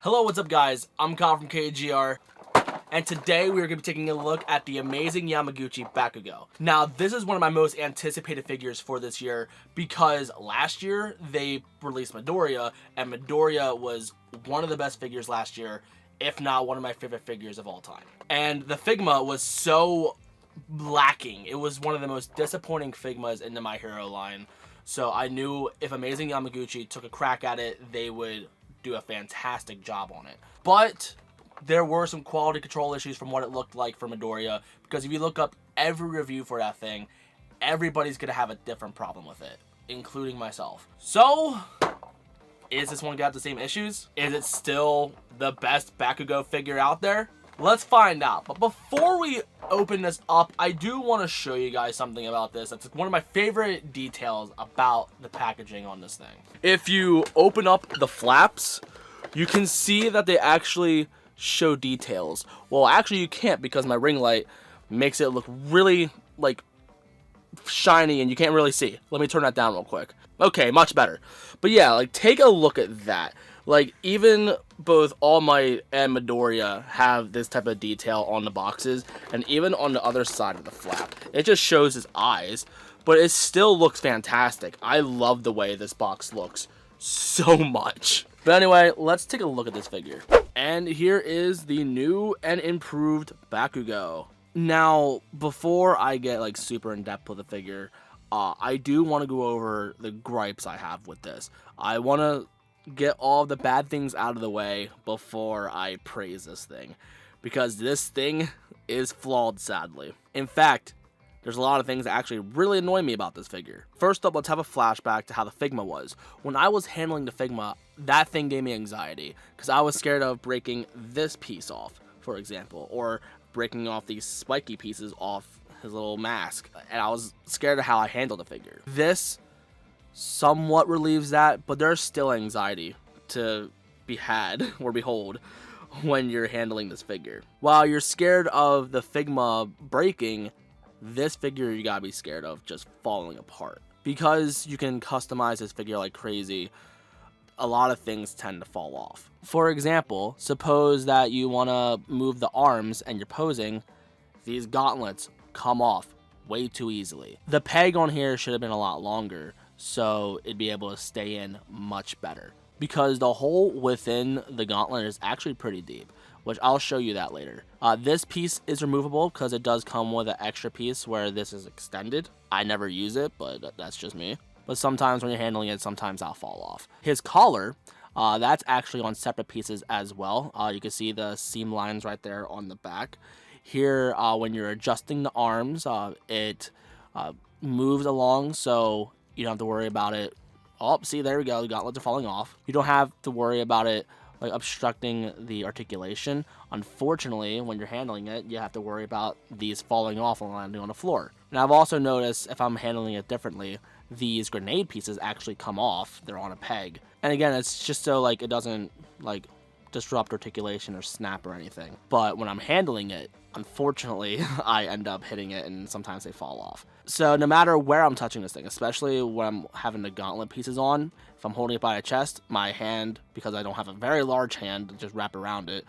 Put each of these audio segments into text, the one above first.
Hello, what's up guys? I'm Kyle from KGR, and today we're going to be taking a look at the Amazing Yamaguchi Bakugo. Now, this is one of my most anticipated figures for this year because last year they released Midoriya, and Midoriya was one of the best figures last year, if not one of my favorite figures of all time. And the Figma was so lacking. It was one of the most disappointing Figmas in the My Hero line. So I knew if Amazing Yamaguchi took a crack at it, they would do a fantastic job on it. But there were some quality control issues from what it looked like for Midoriya, because if you look up every review for that thing, everybody's gonna have a different problem with it, including myself. So, is this one gonna have the same issues? Is it still the best Bakugo figure out there? Let's find out. But before we open this up, I do want to show you guys something about this. That's one of my favorite details about the packaging on this thing. If you open up the flaps, you can see that they actually show details. Well, actually you can't, because my ring light makes it look really like shiny and you can't really see. Let me turn that down real quick. Okay, much better. But yeah, like take a look at that. Like even both All Might and Midoriya have this type of detail on the boxes, and even on the other side of the flap. It just shows his eyes, but it still looks fantastic. I love the way this box looks so much. But anyway, let's take a look at this figure. And here is the new and improved Bakugo. Now, before I get like super in depth with the figure, I do want to go over the gripes I have with this. I want to get all the bad things out of the way before I praise this thing, because this thing is flawed, sadly. In fact, there's a lot of things that actually really annoy me about this figure. First up, let's have a flashback to how the Figma was. When I was handling the Figma, that thing gave me anxiety, because I was scared of breaking this piece off, for example, or breaking off these spiky pieces off his little mask, and I was scared of how I handled the figure. This somewhat relieves that, but there's still anxiety to be had or behold when you're handling this figure. While you're scared of the Figma breaking, this figure you gotta be scared of just falling apart. Because you can customize this figure like crazy, a lot of things tend to fall off. For example, suppose that you want to move the arms and you're posing, these gauntlets come off way too easily. The peg on here should have been a lot longer, so it'd be able to stay in much better, because the hole within the gauntlet is actually pretty deep, which I'll show you that later. This piece is removable because it does come with an extra piece where this is extended. I never use it, but that's just me. But sometimes when you're handling it, sometimes I'll fall off. His collar, that's actually on separate pieces as well. You can see the seam lines right there on the back. Here, when you're adjusting the arms, it moves along, so you don't have to worry about it. Oh, see, there we go. The gauntlets are falling off. You don't have to worry about it like obstructing the articulation. Unfortunately, when you're handling it, you have to worry about these falling off and landing on the floor. And I've also noticed, if I'm handling it differently, these grenade pieces actually come off. They're on a peg. And again, it's just so like it doesn't like disrupt articulation or snap or anything. But when I'm handling it, unfortunately, I end up hitting it and sometimes they fall off. So no matter where I'm touching this thing, especially when I'm having the gauntlet pieces on, if I'm holding it by the chest, my hand, because I don't have a very large hand to just wrap around it,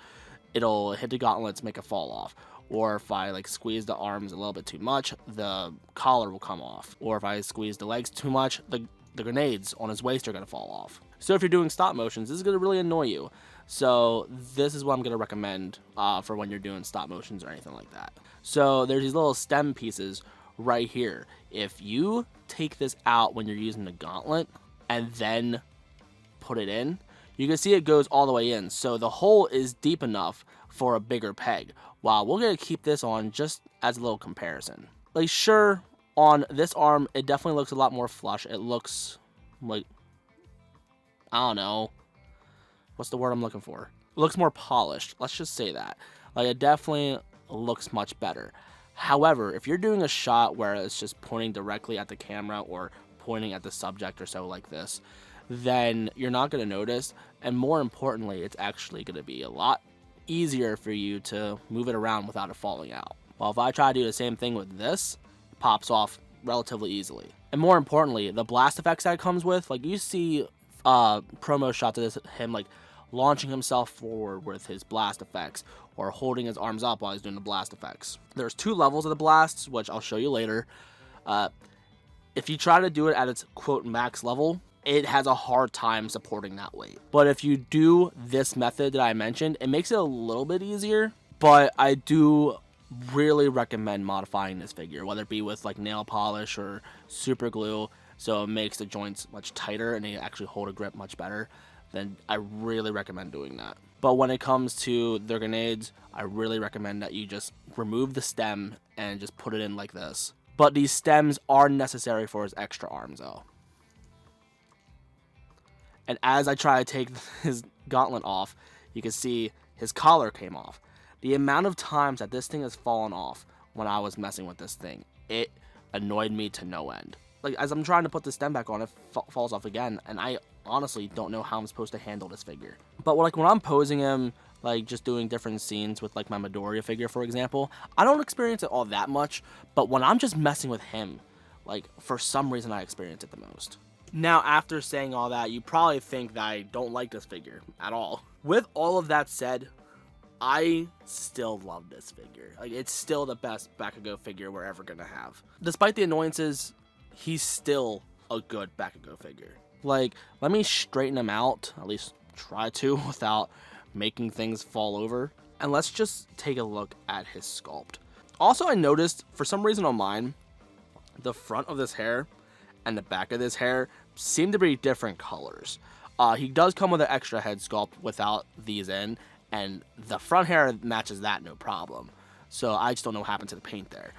it'll hit the gauntlets, make it fall off. Or if I like squeeze the arms a little bit too much, the collar will come off. Or if I squeeze the legs too much, the grenades on his waist are going to fall off. So if you're doing stop motions, this is going to really annoy you. So this is what I'm going to recommend for when you're doing stop motions or anything like that. So there's these little stem pieces right here. If you take this out when you're using the gauntlet and then put it in, you can see it goes all the way in. So the hole is deep enough for a bigger peg. Wow, we're going to keep this on just as a little comparison. Like, sure, on this arm, it definitely looks a lot more flush. It looks like, I don't know, what's the word I'm looking for? It looks more polished. Let's just say that. Like, it definitely looks much better. However, if you're doing a shot where it's just pointing directly at the camera or pointing at the subject or so like this, then you're not going to notice. And more importantly, it's actually going to be a lot easier for you to move it around without it falling out. Well, if I try to do the same thing with this, it pops off relatively easily. And more importantly, the blast effects that it comes with, like you see promo shots of him like launching himself forward with his blast effects, or holding his arms up while he's doing the blast effects. There's 2 levels of the blasts, which I'll show you later. If you try to do it at its quote max level, it has a hard time supporting that weight. But if you do this method that I mentioned, it makes it a little bit easier, but I do really recommend modifying this figure, whether it be with like nail polish or super glue, so it makes the joints much tighter and they actually hold a grip much better. Then I really recommend doing that. But when it comes to the grenades, I really recommend that you just remove the stem and just put it in like this. But these stems are necessary for his extra arms though. And as I try to take his gauntlet off, you can see his collar came off. The amount of times that this thing has fallen off when I was messing with this thing, it annoyed me to no end. Like, as I'm trying to put the stem back on, it falls off again, and I honestly don't know how I'm supposed to handle this figure. But like when I'm posing him, like just doing different scenes with like my Midoriya figure, for example, I don't experience it all that much, but when I'm just messing with him, like for some reason I experience it the most. Now, after saying all that, you probably think that I don't like this figure at all. With all of that said, I still love this figure. Like, it's still the best Bakugo figure we're ever gonna have. Despite the annoyances, he's still a good Bakugo figure. Like, let me straighten him out, at least try to, without making things fall over. And let's just take a look at his sculpt. Also, I noticed, for some reason on mine, the front of this hair and the back of this hair seem to be different colors. He does come with an extra head sculpt without these in, and the front hair matches that no problem. So I just don't know what happened to the paint there.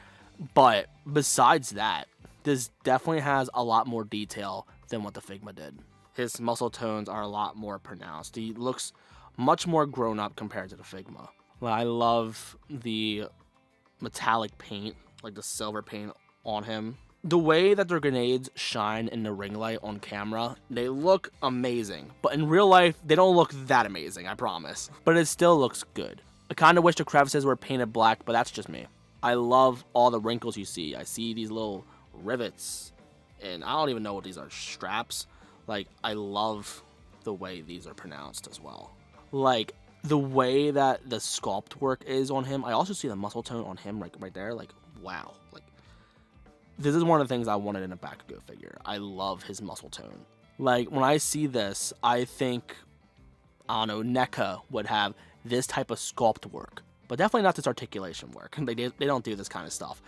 But besides that, this definitely has a lot more detail than what the Figma did. His muscle tones are a lot more pronounced. He looks much more grown up compared to the Figma. I love the metallic paint, like the silver paint on him. The way that their grenades shine in the ring light on camera, they look amazing. But in real life, they don't look that amazing, I promise. But it still looks good. I kind of wish the crevices were painted black, but that's just me. I love all the wrinkles you see. I see these little rivets, and I don't even know what these are, straps. Like, I love the way these are pronounced as well. Like, the way that the sculpt work is on him, I also see the muscle tone on him right there. Like, wow. Like, this is one of the things I wanted in a Bakugo figure. I love his muscle tone. Like, when I see this, I think, I don't know, NECA would have this type of sculpt work. But definitely not this articulation work. They don't do this kind of stuff.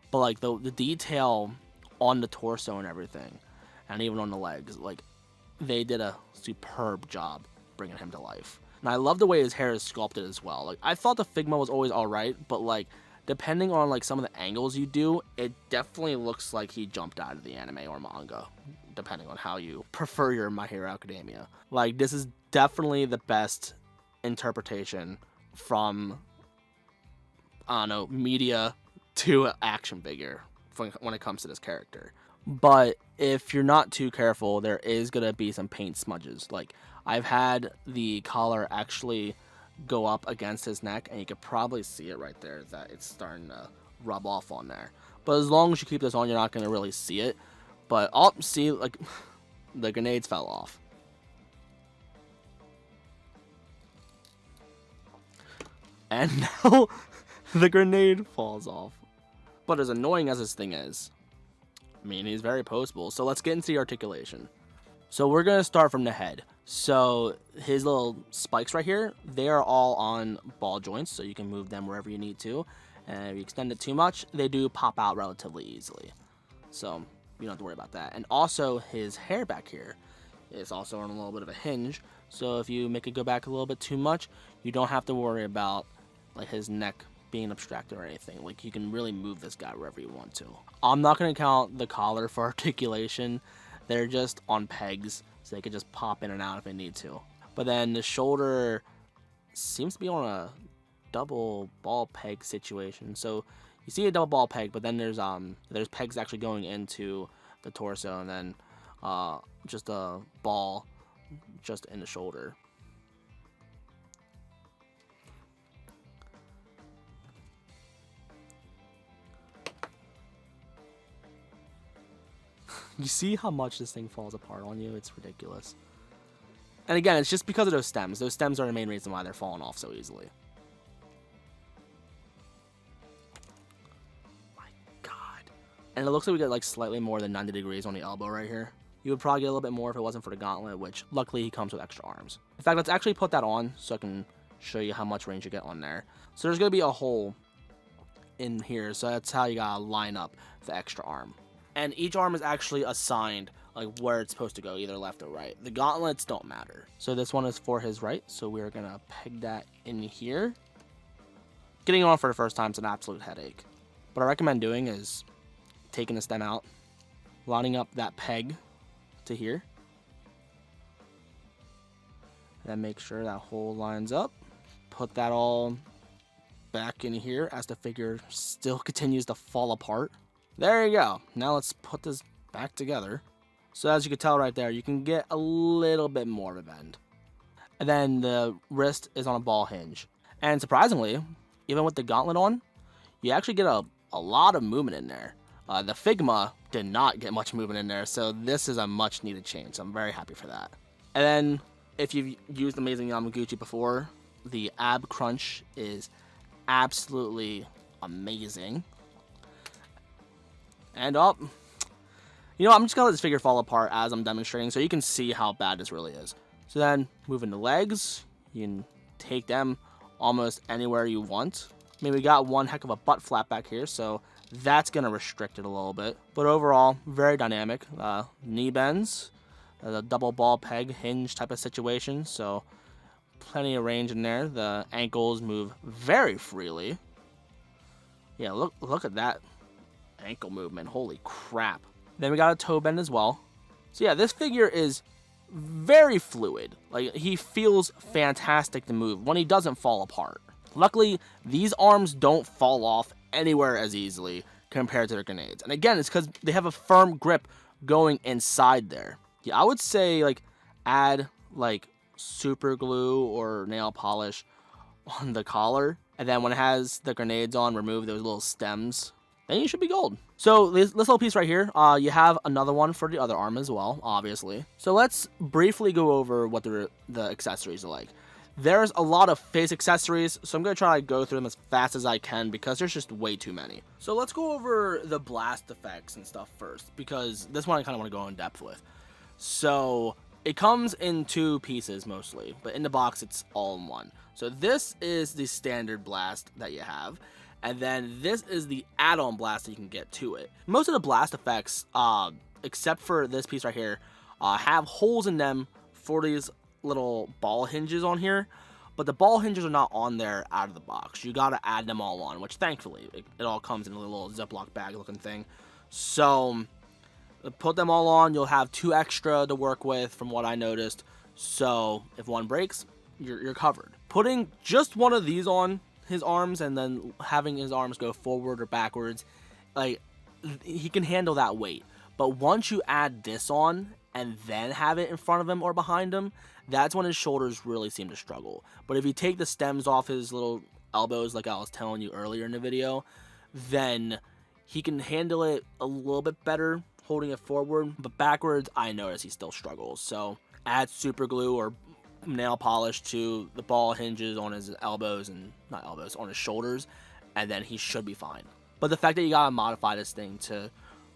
But, like, the detail on the torso and everything, and even on the legs, like, they did a superb job bringing him to life. And I love the way his hair is sculpted as well. Like, I thought the Figma was always alright, but, like, depending on like some of the angles you do, it definitely looks like he jumped out of the anime or manga, depending on how you prefer your My Hero Academia. Like, this is definitely the best interpretation from, I don't know, media to action figure when it comes to this character. But if you're not too careful, there is going to be some paint smudges. Like, I've had the collar actually go up against his neck, and you could probably see it right there that it's starting to rub off on there. But as long as you keep this on, you're not going to really see it. But I'll see, like, the grenades fell off. And now the grenade falls off. But as annoying as this thing is, I mean, he's very poseable. So let's get into the articulation. So we're going to start from the head. So his little spikes right here, they are all on ball joints, so you can move them wherever you need to. And if you extend it too much, they do pop out relatively easily. So you don't have to worry about that. And also his hair back here is also on a little bit of a hinge. So if you make it go back a little bit too much, you don't have to worry about like his neck being abstracted or anything. Like, you can really move this guy wherever you want to. I'm not going to count the collar for articulation. They're just on pegs, so they can just pop in and out if they need to. But then the shoulder seems to be on a double ball peg situation. So you see a double ball peg, but then there's pegs actually going into the torso, and then just a ball just in the shoulder. You see how much this thing falls apart on you? It's ridiculous. And again, it's just because of those stems. Those stems are the main reason why they're falling off so easily. My God. And it looks like we get like slightly more than 90 degrees on the elbow right here. You would probably get a little bit more if it wasn't for the gauntlet, which luckily he comes with extra arms. In fact, let's actually put that on so I can show you how much range you get on there. So there's going to be a hole in here, so that's how you got to line up the extra arm. And each arm is actually assigned like where it's supposed to go, either left or right. The gauntlets don't matter. So this one is for his right, so we're going to peg that in here. Getting it on for the first time is an absolute headache. What I recommend doing is taking the stem out, lining up that peg to here, then make sure that hole lines up. Put that all back in here as the figure still continues to fall apart. There you go. Now let's put this back together. So as you can tell right there, you can get a little bit more of a bend. And then the wrist is on a ball hinge. And surprisingly, even with the gauntlet on, you actually get a lot of movement in there. The Figma did not get much movement in there, so this is a much needed change. So I'm very happy for that. And then if you've used Amazing Yamaguchi before, the ab crunch is absolutely amazing. And up. You know, I'm just going to let this figure fall apart as I'm demonstrating so you can see how bad this really is. So then, moving the legs, you can take them almost anywhere you want. I mean, we got one heck of a butt flap back here, so that's going to restrict it a little bit. But overall, very dynamic. Knee bends, the double ball peg hinge type of situation, so plenty of range in there. The ankles move very freely. Yeah, look at that ankle movement. Holy crap. Then we got a toe bend as well. So yeah, this figure is very fluid. Like, he feels fantastic to move when he doesn't fall apart. Luckily, these arms don't fall off anywhere as easily compared to their grenades. And again, it's because they have a firm grip going inside there. Yeah, I would say like add like super glue or nail polish on the collar. And then when it has the grenades on, remove those little stems. Then you should be gold. So this little piece right here, you have another one for the other arm as well, obviously. So let's briefly go over what the accessories are like. There's a lot of face accessories, so I'm going to try to go through them as fast as I can because there's just way too many. So let's go over the blast effects and stuff first, because this one I kind of want to go in depth with. So it comes in two pieces mostly, but in the box it's all in one. So this is the standard blast that you have. And then this is the add-on blast that you can get to it. Most of the blast effects, except for this piece right here, have holes in them for these little ball hinges on here. But the ball hinges are not on there out of the box. You gotta add them all on, which thankfully, it all comes in a little Ziploc bag looking thing. So, put them all on. You'll have 2 extra to work with from what I noticed. So, if one breaks, you're covered. Putting just one of these on his arms and then having his arms go forward or backwards, like, he can handle that weight. But once you add this on and then have it in front of him or behind him, that's when his shoulders really seem to struggle. But if you take the stems off his little elbows, like I was telling you earlier in the video, then he can handle it a little bit better holding it forward. But backwards, I notice he still struggles. So add super glue or nail polish to the ball hinges on his elbows, and not elbows, on his shoulders, and then he should be fine. But the fact that you gotta modify this thing to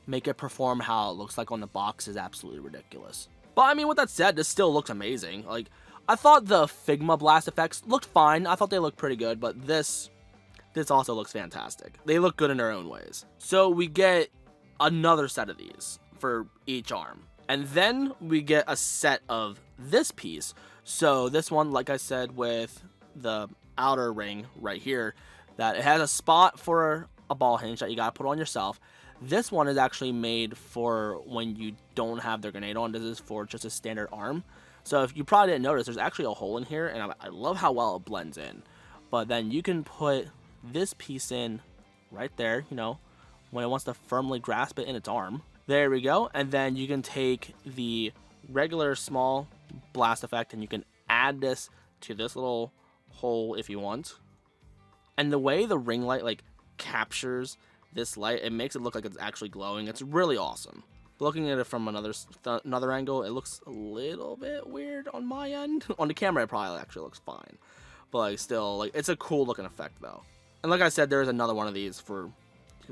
make it perform how it looks like on the box is absolutely ridiculous. But I mean, with that said, this still looks amazing. Like, I thought the Figma blast effects looked fine. I thought they looked pretty good, but this also looks fantastic. They look good in their own ways. So we get another set of these for each arm. And then we get a set of this piece. So this one, like I said, with the outer ring right here, that it has a spot for a ball hinge that you gotta put on yourself. This one is actually made for when you don't have the grenade on. This is for just a standard arm. So if you probably didn't notice, there's actually a hole in here, and I love how well it blends in. But then you can put this piece in right there, you know, when it wants to firmly grasp it in its arm. There we go. And then you can take the regular small blast effect and you can add this to this little hole if you want. And the way the ring light like captures this light, it makes it look like it's actually glowing. It's really awesome. Looking at it from another angle, it looks a little bit weird on my end. On the camera, it probably actually looks fine. But like still, like it's a cool looking effect though. And like I said, there is another one of these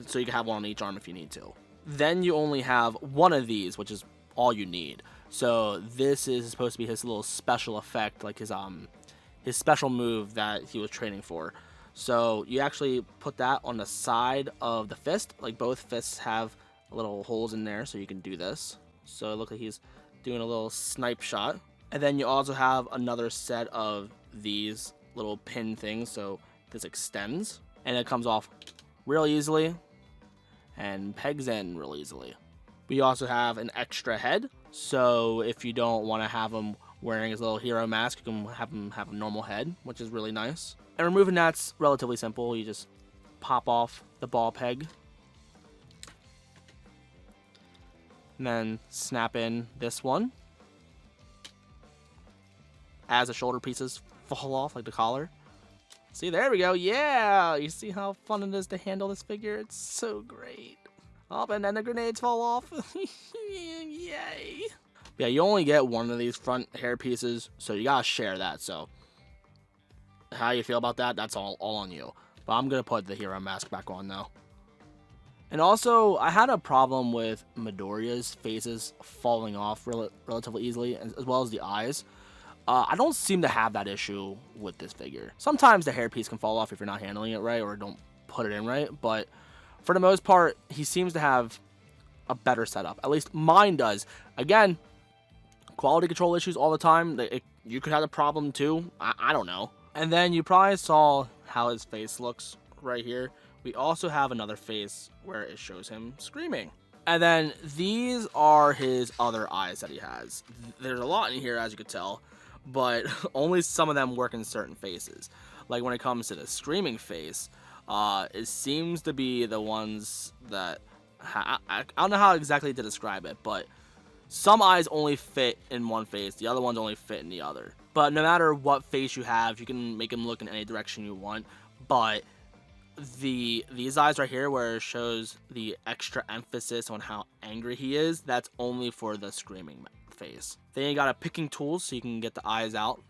so you can have one on each arm if you need to. Then you only have one of these, which is all you need. So this is supposed to be his little special effect, like his special move that he was training for. So you actually put that on the side of the fist. Like both fists have little holes in there, so you can do this. So it looks like he's doing a little snipe shot. And then you also have another set of these little pin things, so this extends and it comes off real easily and pegs in real easily. We also have an extra head, so if you don't want to have him wearing his little hero mask, you can have him have a normal head, which is really nice. And removing that's relatively simple. You just pop off the ball peg and then snap in this one as the shoulder pieces fall off, like the collar. See, there we go. Yeah, you see how fun it is to handle this figure? It's so great. Oh, and then the grenades fall off. Yay. Yeah, you only get one of these front hair pieces, so you gotta share that. So how you feel about that, that's all on you. But I'm gonna put the hero mask back on now. And also, I had a problem with Midoriya's faces falling off relatively easily, as well as the eyes. I don't seem to have that issue with this figure. Sometimes the hairpiece can fall off if you're not handling it right or don't put it in right, but for the most part, he seems to have a better setup. At least mine does. Again, quality control issues all the time. You could have a problem too. I don't know. And then you probably saw how his face looks right here. We also have another face where it shows him screaming. And then these are his other eyes that he has. There's a lot in here, as you could tell, but only some of them work in certain faces. Like when it comes to the screaming face, it seems to be the ones that I don't know how exactly to describe it, but some eyes only fit in one face, the other ones only fit in the other. But no matter what face you have, you can make them look in any direction you want. But these eyes right here, where it shows the extra emphasis on how angry he is, that's only for the screaming face. Then you got a picking tool, so you can get the eyes out.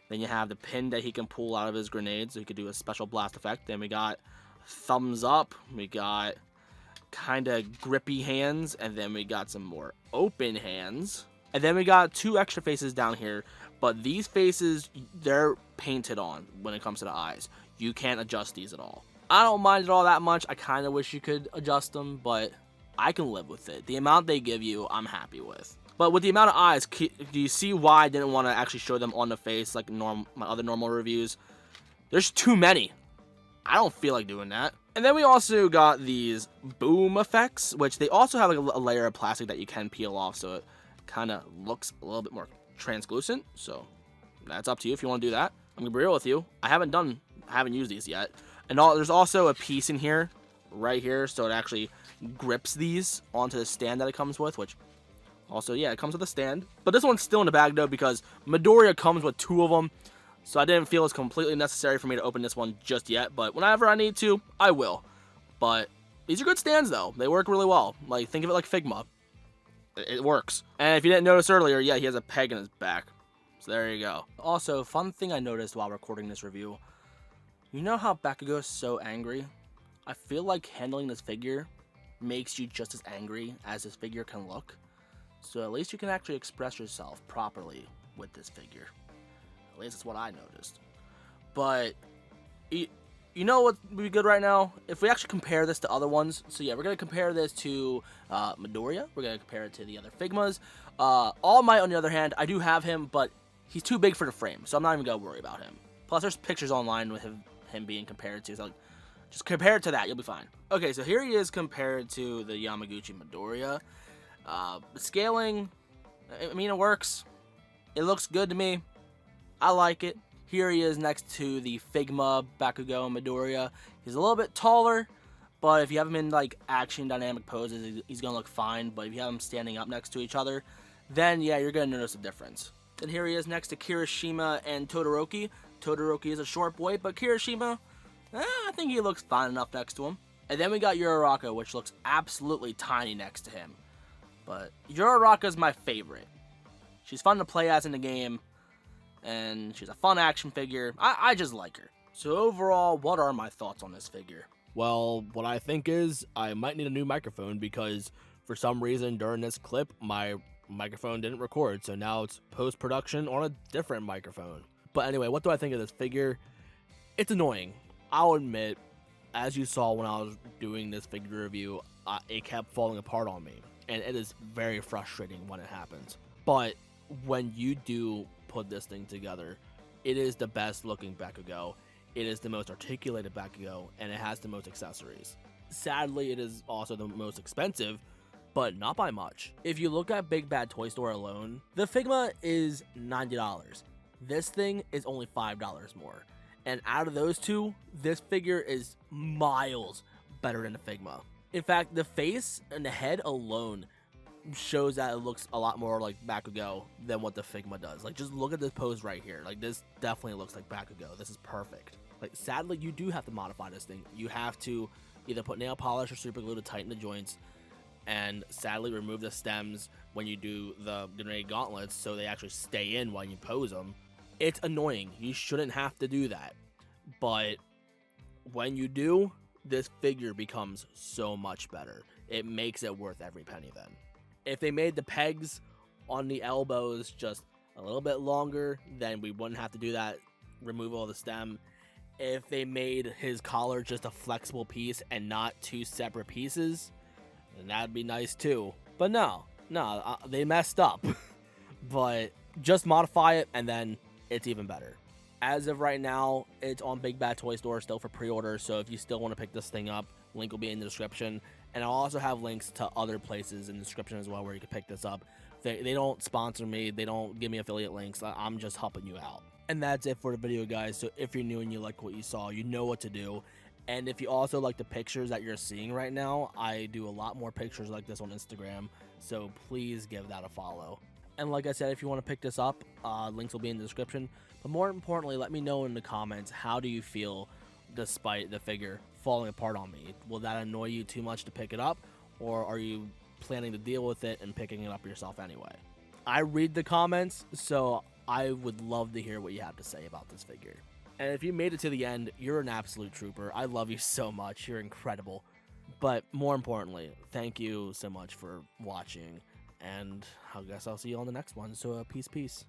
Then you have the pin that he can pull out of his grenades, so he could do a special blast effect. Then we got thumbs up, we got kind of grippy hands, and then we got some more open hands. And then we got two extra faces down here, but these faces, they're painted on when it comes to the eyes. You can't adjust these at all. I don't mind it all that much. I kind of wish you could adjust them, but I can live with it. The amount they give you, I'm happy with. But with the amount of eyes, do you see why I didn't want to actually show them on the face like my other normal reviews? There's too many. I don't feel like doing that. And then we also got these boom effects, which they also have like a layer of plastic that you can peel off, so it kind of looks a little bit more translucent. So that's up to you if you want to do that. I'm gonna be real with you. I haven't used these yet. And there's also a piece in here, right here, so it actually grips these onto the stand that it comes with, which also, yeah, it comes with a stand. But this one's still in the bag, though, because Midoriya comes with two of them, so I didn't feel it's completely necessary for me to open this one just yet. But whenever I need to, I will. But these are good stands, though. They work really well. Like, think of it like Figma. It works. And if you didn't notice earlier, yeah, he has a peg in his back. So there you go. Also, fun thing I noticed while recording this review. You know how Bakugo is so angry? I feel like handling this figure makes you just as angry as this figure can look. So at least you can actually express yourself properly with this figure. At least that's what I noticed. But, you know what would be good right now? If we actually compare this to other ones. So yeah, we're going to compare this to Midoriya. We're going to compare it to the other Figmas. All Might, on the other hand, I do have him, but he's too big for the frame. So I'm not even going to worry about him. Plus, there's pictures online with him being compared to. So just compare it to that. You'll be fine. Okay, so here he is compared to the Yamaguchi Midoriya. Scaling, I mean, it works. It looks good to me. I like it. Here he is next to the Figma Bakugo Midoriya. He's a little bit taller, but if you have him in like action dynamic poses, he's gonna look fine. But if you have him standing up next to each other, then yeah, you're gonna notice a difference. Then here he is next to Kirishima and Todoroki. Todoroki is a short boy, but Kirishima, I think he looks fine enough next to him. And then we got Uraraka, which looks absolutely tiny next to him. But Uraraka's my favorite. She's fun to play as in the game, and she's a fun action figure. I just like her. So overall, what are my thoughts on this figure? Well, what I think is I might need a new microphone because for some reason during this clip, my microphone didn't record. So now it's post-production on a different microphone. But anyway, what do I think of this figure? It's annoying. I'll admit, as you saw when I was doing this figure review, it kept falling apart on me. And it is very frustrating when it happens. But when you do put this thing together, it is the best looking Bakugo. It is the most articulated Bakugo, and it has the most accessories. Sadly, it is also the most expensive, but not by much. If you look at Big Bad Toy Store alone, the Figma is $90. This thing is only $5 more. And out of those two, this figure is miles better than the Figma. In fact, the face and the head alone shows that it looks a lot more like Bakugo than what the Figma does. Like, just look at this pose right here. Like, this definitely looks like Bakugo. This is perfect. Like, sadly, you do have to modify this thing. You have to either put nail polish or super glue to tighten the joints, and sadly remove the stems when you do the grenade gauntlets so they actually stay in while you pose them. It's annoying. You shouldn't have to do that. But when you do, this figure becomes so much better. It makes it worth every penny then. If they made the pegs on the elbows just a little bit longer, then we wouldn't have to do that removal of the stem. If they made his collar just a flexible piece and not two separate pieces, then that'd be nice too. But no, they messed up. But just modify it and then it's even better. As of right now, it's on Big Bad Toy Store still for pre-order, so if you still want to pick this thing up, link will be in the description. And I'll also have links to other places in the description as well where you can pick this up. They don't sponsor me, they don't give me affiliate links, I'm just helping you out. And that's it for the video, guys. So if you're new and you like what you saw, you know what to do. And if you also like the pictures that you're seeing right now, I do a lot more pictures like this on Instagram, so please give that a follow. And like I said, if you want to pick this up, links will be in the description. But more importantly, let me know in the comments, how do you feel despite the figure falling apart on me? Will that annoy you too much to pick it up? Or are you planning to deal with it and picking it up yourself anyway? I read the comments, so I would love to hear what you have to say about this figure. And if you made it to the end, you're an absolute trooper. I love you so much. You're incredible. But more importantly, thank you so much for watching. And I guess I'll see you on the next one. So peace.